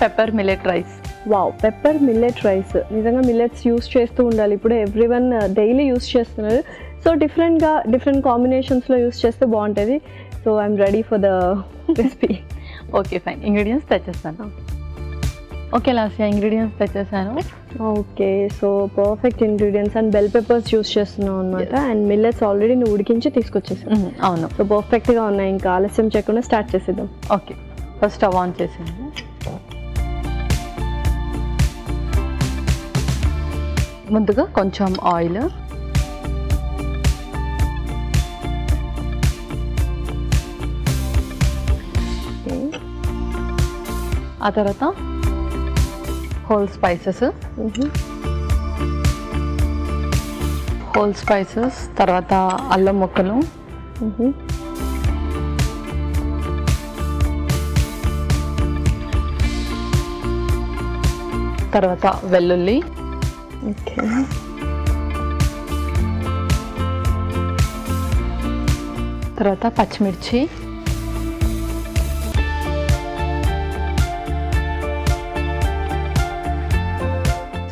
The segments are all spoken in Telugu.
Pepper millet rice. Wow, pepper millet rice. నిజంగా మిల్లెట్స్ యూస్ చేస్తూ ఉండాలి. ఇప్పుడు ఎవ్రీవన్ డైలీ యూస్ చేస్తున్నారు. సో డిఫరెంట్ కాంబినేషన్స్లో యూస్ చేస్తే బాగుంటుంది. So I'm ready for the recipe. Okay fine, ingredients తెచ్చేస్తాను. ఓకే లాస్యా, ఇంగ్రీడియంట్స్ తెచ్చేసాను. Okay, so perfect ingredients. And bell peppers use చేస్తున్నాం అనమాట. అండ్ మిల్లెట్స్ ఆల్రెడీ నువ్వు ఉడికించి తీసుకొచ్చేసాను. అవును. సో పర్ఫెక్ట్గా ఉన్నాయి. ఇంకా ఆలస్యం చేయకుండా స్టార్ట్ చేసేద్దాం. ఓకే, ఫస్ట్ స్టవ్ ఆన్ చేసాను. ముందుగా కొంచెం ఆయిల్, ఆ తర్వాత హోల్ స్పైసెస్, తర్వాత అల్లం ముక్కలు, తర్వాత వెల్లుల్లి, తర్వాత పచ్చిమిర్చి,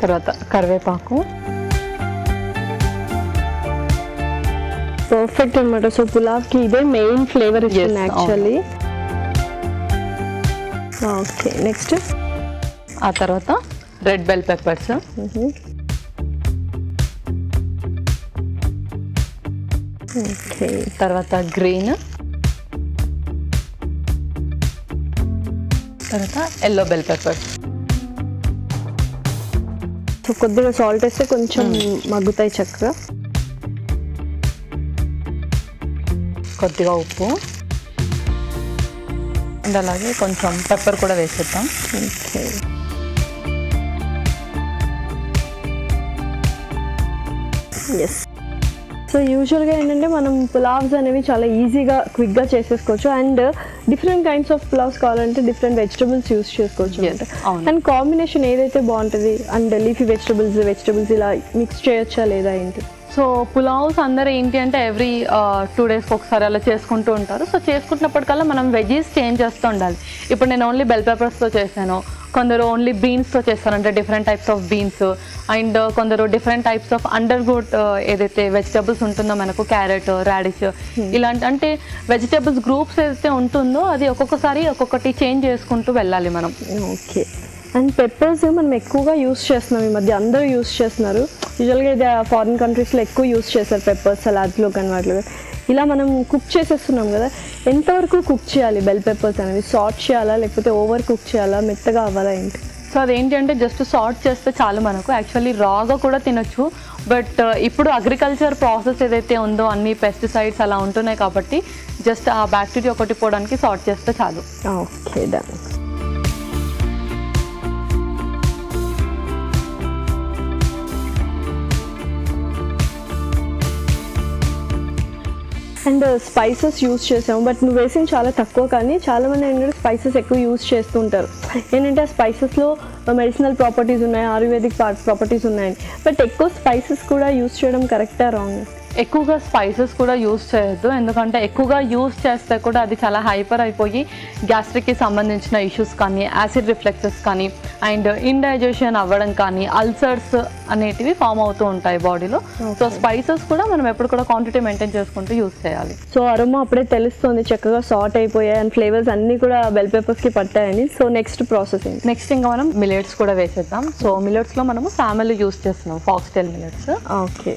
తర్వాత కరివేపాకు. పర్ఫెక్ట్ అనమాట. సో పులావ్కి ఇదే మెయిన్ ఫ్లేవర్ ఇస్తుంది యాక్చువల్లీ. ఓకే, నెక్స్ట్ ఆ తర్వాత రెడ్ బెల్ పెప్పర్స్, ఓకే, తర్వాత గ్రీన్, తర్వాత ఎల్లో బెల్ పెప్పర్స్. సో కొద్దిగా సాల్ట్ వేస్తే కొంచెం మగ్గుతాయి చక్కగా. కొద్దిగా ఉప్పు అండ్ అలాగే కొంచెం పెప్పర్ కూడా వేసేద్దాం. Okay, yes. సో యూజువల్గా ఏంటంటే మనం పులావ్స్ అనేవి చాలా ఈజీగా క్విక్గా చేసేసుకోవచ్చు. And different kinds of pulaos కావాలంటే డిఫరెంట్ వెజిటబుల్స్ యూస్ చేసుకోవచ్చు. అండ్ కాంబినేషన్ ఏదైతే బాగుంటుంది, అండ్ లీఫీ వెజిటబుల్స్ ఇలా మిక్స్ చేయొచ్చా లేదా ఏంటి? సో పులావ్స్ అందరూ ఏంటి అంటే ఎవ్రీ 2 days ఒకసారి అలా చేసుకుంటూ ఉంటారు. సో చేసుకుంటున్నప్పటికల్లా మనం వెజీస్ చేంజ్ చేస్తూ ఉండాలి. ఇప్పుడు నేను ఓన్లీ బెల్ పెప్పర్స్తో చేశాను, కొందరు ఓన్లీ బీన్స్తో చేస్తారు, అంటే different types of beans. And కొందరు డిఫరెంట్ టైప్స్ ఆఫ్ అండర్వుడ్ ఏదైతే వెజిటబుల్స్ ఉంటుందో మనకు క్యారెట్, రాడిష్ ఇలాంటి అంటే వెజిటబుల్స్ గ్రూప్స్ ఏదైతే ఉంటుందో అది ఒక్కొక్కసారి ఒక్కొక్కటి చేంజ్ చేసుకుంటూ వెళ్ళాలి మనం. ఓకే. అండ్ పెప్పర్స్ మనం ఎక్కువగా యూస్ చేస్తున్నాం ఈ మధ్య, అందరూ యూస్ చేస్తున్నారు. యూజువల్గా ఇది ఫారిన్ కంట్రీస్లో ఎక్కువ యూస్ చేస్తారు పెప్పర్స్, సలాడ్స్లో కానీ వాటిలో. ఇలా మనం కుక్ చేసేస్తున్నాం కదా, ఎంతవరకు కుక్ చేయాలి బెల్ పెప్పర్స్ అనేవి? సాట్ చేయాలా, లేకపోతే ఓవర్ కుక్ చేయాలా, మెత్తగా అవ్వాలా ఏంటి? సో అదేంటి అంటే జస్ట్ సాట్ చేస్తే చాలు మనకు. యాక్చువల్లీ రాగా కూడా తినొచ్చు, బట్ ఇప్పుడు అగ్రికల్చర్ ప్రాసెస్ ఏదైతే ఉందో అన్ని పెస్టిసైడ్స్ అలా ఉంటున్నాయి కాబట్టి జస్ట్ ఆ బ్యాక్టీరియా ఒకటి పోవడానికి సాట్ చేస్తే చాలు. Okay, done. And spices use చేసాము, బట్ నువ్వు వేసింది చాలా తక్కువ. కానీ చాలామంది ఏంటంటే స్పైసెస్ ఎక్కువ యూస్ చేస్తూ ఉంటారు. ఏంటంటే ఆ స్పైసెస్లో మెడిసినల్ ప్రాపర్టీస్ ఉన్నాయి, ఆయుర్వేదిక్ ప్రాపర్టీస్ ఉన్నాయి. బట్ ఎక్కువ స్పైసెస్ కూడా యూస్ చేయడం కరెక్టా రాంగ్? ఎక్కువగా స్పైసెస్ కూడా యూస్ చేయొద్దు, ఎందుకంటే ఎక్కువగా యూస్ చేస్తే కూడా అది చాలా హైపర్ అయిపోయి గ్యాస్ట్రిక్కి సంబంధించిన ఇష్యూస్ కానీ, యాసిడ్ రిఫ్లెక్సెస్ కానీ, అండ్ ఇండైజెషన్ అవ్వడం కానీ, అల్సర్స్ అనేటివి ఫామ్ అవుతూ ఉంటాయి బాడీలో. సో స్పైసెస్ కూడా మనం ఎప్పుడు కూడా క్వాంటిటీ మెయింటైన్ చేసుకుంటూ యూస్ చేయాలి. సో అరోమా అప్పుడే తెలుస్తుంది, చక్కగా సాట్ అయిపోయాయి అండ్ ఫ్లేవర్స్ అన్నీ కూడా బెల్ పెప్పర్స్కి పట్టాయని. సో నెక్స్ట్ ప్రాసెస్ ఏంటి? నెక్స్ట్ ఇంకా మనం మిల్లెట్స్ కూడా వేసేద్దాం. సో మిల్లెట్స్లో మనము సామెల్ యూస్ చేస్తున్నాం, ఫాక్స్టైల్ మిల్లెట్స్. ఓకే.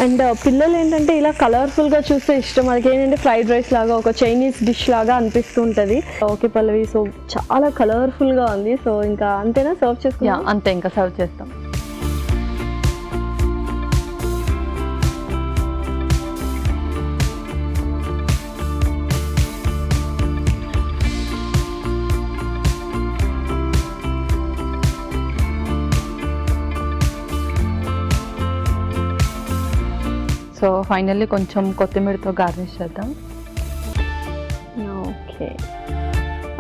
అండ్ పిల్లలు ఏంటంటే ఇలా కలర్ఫుల్గా చూస్తే ఇష్టం. మనకి ఏంటంటే ఫ్రైడ్ రైస్ లాగా, ఒక చైనీస్ డిష్ లాగా అనిపిస్తూ ఉంటుంది. ఓకే పల్లవి, సో చాలా కలర్ఫుల్గా ఉంది. సో ఇంకా అంతేనా, సర్వ్ చేసుకుంటాం? అంతే, ఇంకా సర్వ్ చేస్తాం. సో ఫైనల్లీ కొంచెం కొత్తిమీరతో గార్నిష్ చేద్దాం. Okay,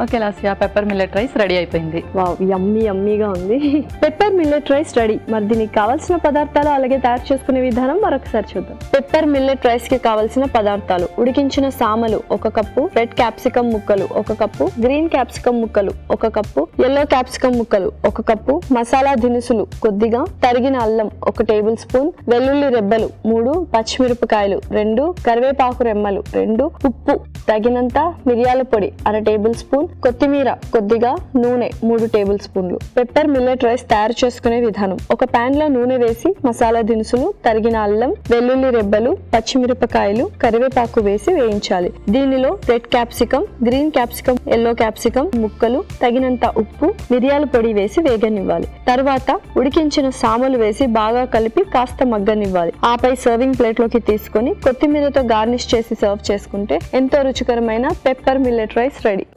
okay Lasya, pepper millet rice ready అయిపోయింది. వావ్, యమ్మీ యమ్మీగా ఉంది. Pepper millet rice ready. మరి దీనికి కావాల్సిన పదార్థాలు అలాగే తయారు చేసుకునే విధానం మరొకసారి చూద్దాం. పెప్పర్ మిల్లెట్ రైస్ కి కావాల్సిన పదార్థాలు: ఉడికించిన సామలు 1 కప్పు, రెడ్ క్యాప్సికమ్ ముక్కలు 1 కప్పు, గ్రీన్ క్యాప్సికమ్ ముక్కలు 1 కప్పు, ఎల్లో క్యాప్సికమ్ ముక్కలు 1 కప్పు, మసాలా దినుసులు కొద్దిగా, తరిగిన అల్లం 1 టేబుల్ స్పూన్, వెల్లుల్లి రెబ్బలు 3, పచ్చిమిరపకాయలు 2, కరివేపాకు రెమ్మలు 2, ఉప్పు తగినంత, మిరియాల పొడి 1/2 టేబుల్ స్పూన్, కొత్తిమీర కొద్దిగా, నూనె 3 టేబుల్ స్పూన్లు. పెప్పర్ మిల్లెట్ రైస్ తయారు చేసుకునే విధానం: ఒక పాన్ లో నూనె వేసి మసాలా దినుసులు, తరిగిన అల్లం, వెల్లుల్లి రెబ్బలు, పచ్చిమిరపకాయలు, కరివేపాకు వేసి వేయించాలి. దీనిలో red capsicum, green capsicum, yellow capsicum ముక్కలు, తగినంత ఉప్పు, మిరియాల పొడి వేసి వేగనివ్వాలి. తర్వాత ఉడికించిన సామలు వేసి బాగా కలిపి కాస్త మగ్గనివ్వాలి. ఆపై సర్వింగ్ ప్లేట్ లోకి తీసుకొని కొత్తిమీరతో గార్నిష్ చేసి సర్వ్ చేసుకుంటే ఎంతో రుచికరమైన పెప్పర్ మిల్లెట్ రైస్ రెడీ.